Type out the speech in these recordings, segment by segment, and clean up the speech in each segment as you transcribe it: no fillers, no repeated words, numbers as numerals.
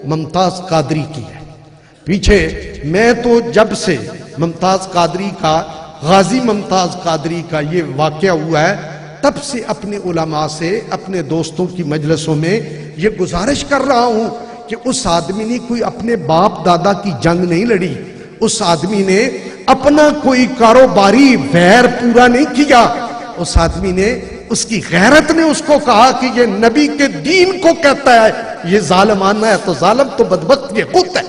ممتاز قادری کی ہے. پیچھے میں تو جب سے ممتاز قادری کا، غازی ممتاز قادری کا یہ واقعہ ہوا ہے، تب سے اپنے علماء سے، اپنے دوستوں کی مجلسوں میں یہ گزارش کر رہا ہوں کہ اس آدمی نے کوئی اپنے باپ دادا کی جنگ نہیں لڑی، اس آدمی نے اپنا کوئی کاروباری ویر پورا نہیں کیا، اس آدمی نے، اس کی غیرت نے اس کو کہا کہ یہ نبی کے دین کو کہتا ہے، یہ ظالمانہ ہے، تو ظالم تو بدبخت یہ خود ہے.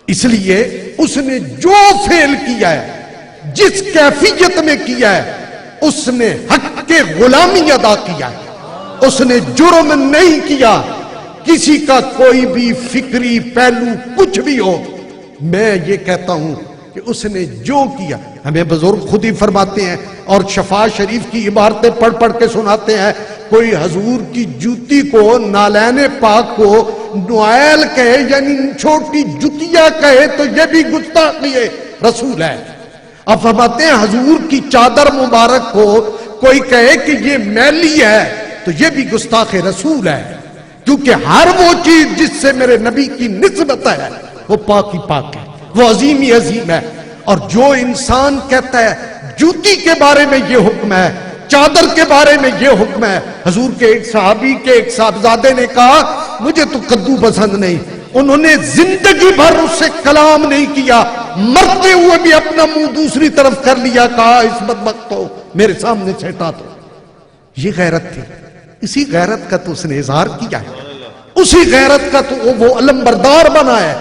اس لیے اس نے جو فعل کیا ہے، جس کیفیت میں کیا ہے، اس نے حق کے غلامی ادا کیا ہے. اس نے جرم نہیں کیا. کسی کا کوئی بھی فکری پہلو کچھ بھی ہو، میں یہ کہتا ہوں کہ اس نے جو کیا، ہمیں بزرگ خود ہی فرماتے ہیں اور شفاء شریف کی عبارتیں پڑھ پڑھ کے سناتے ہیں، کوئی حضور کی جوتی کو، نالین پاک کو نوائل کہے، یعنی چھوٹی جتیا کہے، تو یہ بھی گستاخی رسول ہے. اب فرماتے ہیں حضور کی چادر مبارک کو کوئی کہے کہ یہ میلی ہے، تو یہ بھی گستاخ رسول ہے، کیونکہ ہر وہ چیز جس سے میرے نبی کی نسبت ہے وہ پاک ہی پاک ہے، وہ عظیم ہی عظیم ہے. اور جو انسان کہتا ہے جوتی کے بارے میں یہ حکم ہے، چادر کے بارے میں یہ حکم ہے، حضور کے ایک صحابی کے ایک صاحبزادے نے کہا مجھے تو کدو پسند نہیں، انہوں نے زندگی بھر اس سے کلام نہیں کیا، مرتے ہوئے بھی اپنا منہ دوسری طرف کر لیا، کہا اس بدبخت کو میرے سامنے سے ہٹا دو. یہ غیرت تھی. اسی غیرت کا تو اس نے اظہار کیا ہے، اسی غیرت کا تو وہ علمبردار بنا ہے.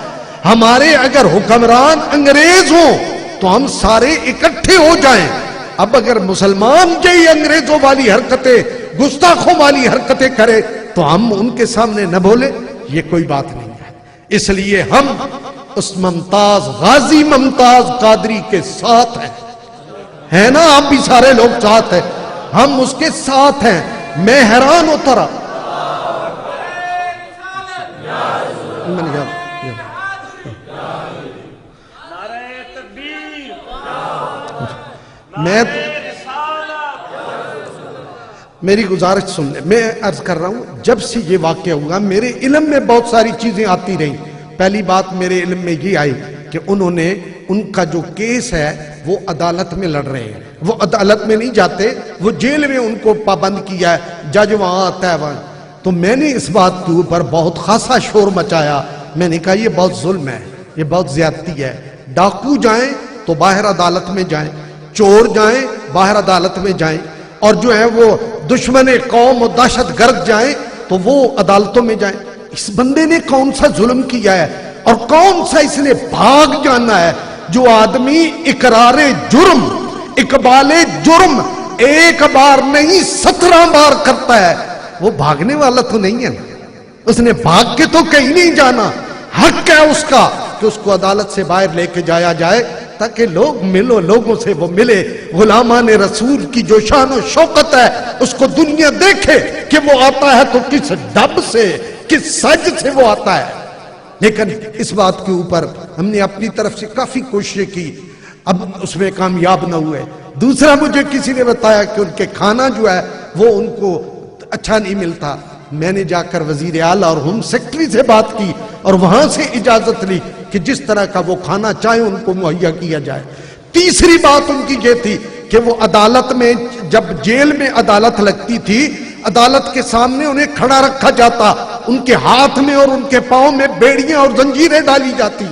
ہمارے اگر حکمران انگریز ہوں تو ہم سارے اکٹھے ہو جائیں. اب اگر مسلمان یہی انگریزوں والی حرکتیں، گستاخوں والی حرکتیں کرے تو ہم ان کے سامنے نہ بولے، یہ کوئی بات نہیں ہے. اس لیے ہم اس ممتاز، غازی ممتاز قادری کے ساتھ ہیں نا. آپ بھی سارے لوگ ساتھ ہیں، ہم اس کے ساتھ ہیں. میں حیران ہوتا رہا. میری گزارش سن لیں، میں عرض کر رہا ہوں جب سے یہ واقعہ ہوا میرے علم میں بہت ساری چیزیں آتی رہیں. پہلی بات میرے علم میں یہ آئی کہ انہوں نے، ان کا جو کیس ہے وہ عدالت میں لڑ رہے ہیں، وہ عدالت میں نہیں جاتے، وہ جیل میں ان کو پابند کیا ہے، جج وہاں آتا ہے وہاں. تو میں نے اس بات کے اوپر بہت خاصا شور مچایا. میں نے کہا یہ بہت ظلم ہے، یہ بہت زیادتی ہے. ڈاکو جائیں تو باہر عدالت میں جائیں، چور جائیں باہر عدالت میں جائیں، اور جو ہے وہ دشمن قوم و دہشت گرد جائیں تو وہ عدالتوں میں جائیں. اس بندے نے کون سا ظلم کیا ہے اور کون سا اس نے بھاگ جانا ہے؟ جو آدمی اقرار جرم، اقبال جرم ایک بار نہیں 17 بار کرتا ہے، وہ بھاگنے والا تو نہیں ہے نا. اس نے بھاگ کے تو کہیں نہیں جانا. حق ہے اس کا کہ اس کو عدالت سے باہر لے کے جایا جائے تاکہ لوگ ملو، لوگوں سے وہ ملے. غلامان رسول کی جو شان و شوکت ہے اس کو دنیا دیکھے کہ وہ آتا ہے تو کس ڈب سے، کس سج سے وہ آتا ہے. لیکن اس بات کے اوپر ہم نے اپنی طرف سے کافی کوششیں کی، اب اس میں کامیاب نہ ہوئے. دوسرا مجھے کسی نے بتایا کہ ان کے کھانا جو ہے وہ ان کو اچھا نہیں ملتا. میں نے جا کر وزیر اعلیٰ اور ہوم سیکرٹری سے بات کی اور وہاں سے اجازت لی کہ جس طرح کا وہ کھانا چاہے ان کو مہیا کیا جائے. تیسری بات ان کی یہ تھی کہ وہ عدالت میں، جب جیل میں عدالت لگتی تھی، عدالت کے سامنے انہیں کھڑا رکھا جاتا، ان کے ہاتھ میں اور ان کے پاؤں میں بیڑیاں اور زنجیریں ڈالی جاتی.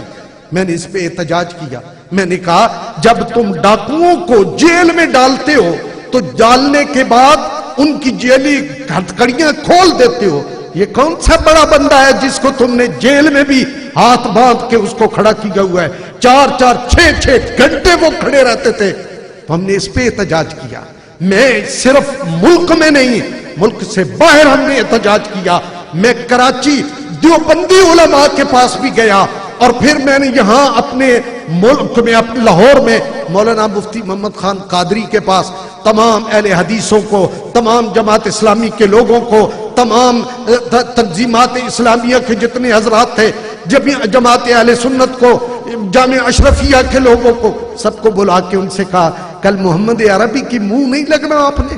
میں نے اس پہ احتجاج کیا. میں نے کہا جب تم ڈاکوؤں کو جیل میں ڈالتے ہو تو ڈالنے کے بعد ان کی جیلی ہتھکڑیاں کھول دیتے ہو. یہ کون سا بڑا بندہ ہے جس کو تم نے جیل میں بھی ہاتھ باندھ کے اس کو کھڑا کیا ہوا ہے؟ 4-4 6-6 گھنٹے وہ کھڑے رہتے تھے. تو ہم نے اس پہ احتجاج کیا. میں صرف ملک میں نہیں، ملک سے باہر ہم نے احتجاج کیا. میں کراچی دیوبندی علماء کے پاس بھی گیا، اور پھر میں نے یہاں اپنے ملک میں، اپنے لاہور میں مولانا مفتی محمد خان قادری کے پاس تمام اہل حدیثوں کو، تمام جماعت اسلامی کے لوگوں کو، تمام تنظیمات اسلامیہ کے جتنے حضرات تھے، جماعت اہل سنت کو، جامع اشرفیہ کے لوگوں کو، سب کو بلا کے ان سے کہا کل محمد عربی کی منہ نہیں لگنا آپ نے.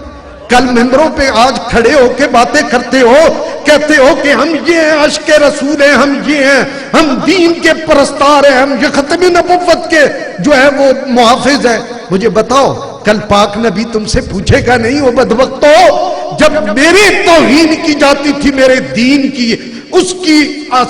کل ممبروں پہ آج کھڑے ہو کے باتیں کرتے ہو کہتے ہو کہ ہم یہ ہیں، عشق رسول ہیں، ہم یہ ہیں، ہم دین کے پرستار ہیں، ہم یہ ختم نبوت کے جو ہے وہ محافظ ہیں، مجھے بتاؤ کل پاک نبی تم سے پوچھے گا نہیں وہ بدبختو جب میری توہین کی جاتی تھی میرے دین کی، اس کی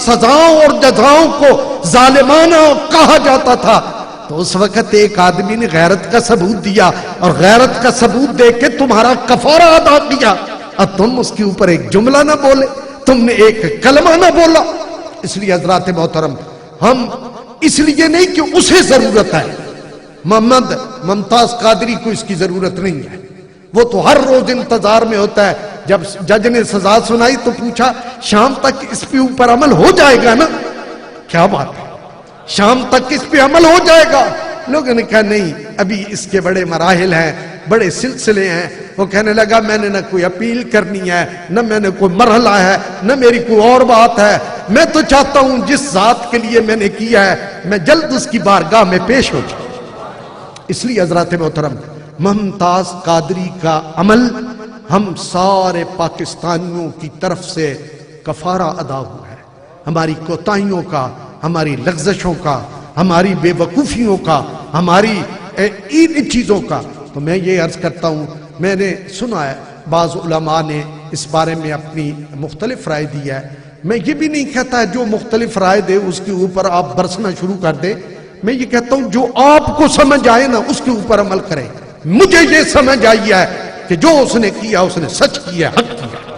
سزاؤں اور جزاؤں کو ظالمانہ کہا جاتا تھا، تو اس وقت ایک آدمی نے غیرت کا ثبوت دیا اور غیرت کا ثبوت دے کے تمہارا کفارہ ادا کیا، اب تم اس کے اوپر ایک جملہ نہ بولے، تم نے ایک کلمہ نہ بولا۔ اس لیے حضرات محترم، ہم اس لیے نہیں کہ اسے ضرورت ہے، محمد ممتاز قادری کو اس کی ضرورت نہیں ہے، وہ تو ہر روز انتظار میں ہوتا ہے، جب جج نے سزا سنائی تو پوچھا شام تک اس پہ اوپر عمل ہو جائے گا نا؟ کیا بات ہے، شام تک اس پہ عمل ہو جائے گا؟ لوگوں نے کہا نہیں، ابھی اس کے بڑے مراحل ہیں، بڑے سلسلے ہیں۔ وہ کہنے لگا میں نے نہ کوئی اپیل کرنی ہے، نہ میں نے کوئی مرحلہ ہے، نہ میری کوئی اور بات ہے، میں تو چاہتا ہوں جس ذات کے لیے میں نے کیا ہے میں جلد اس کی بارگاہ میں پیش ہو جاؤں۔ اس لیے حضرات محترم، ممتاز قادری کا عمل ہم سارے پاکستانیوں کی طرف سے کفارہ ادا ہوا ہے، ہماری کوتاہیوں کا، ہماری لغزشوں کا، ہماری بے وقوفیوں کا، ہماری ان چیزوں کا۔ تو میں یہ عرض کرتا ہوں، میں نے سنا ہے بعض علماء نے اس بارے میں اپنی مختلف رائے دی ہے، میں یہ بھی نہیں کہتا جو مختلف رائے دے اس کے اوپر آپ برسنا شروع کر دیں، میں یہ کہتا ہوں جو آپ کو سمجھ آئے نا اس کے اوپر عمل کریں۔ مجھے یہ سمجھ آئی ہے کہ جو اس نے کیا اس نے سچ کیا، حق کیا۔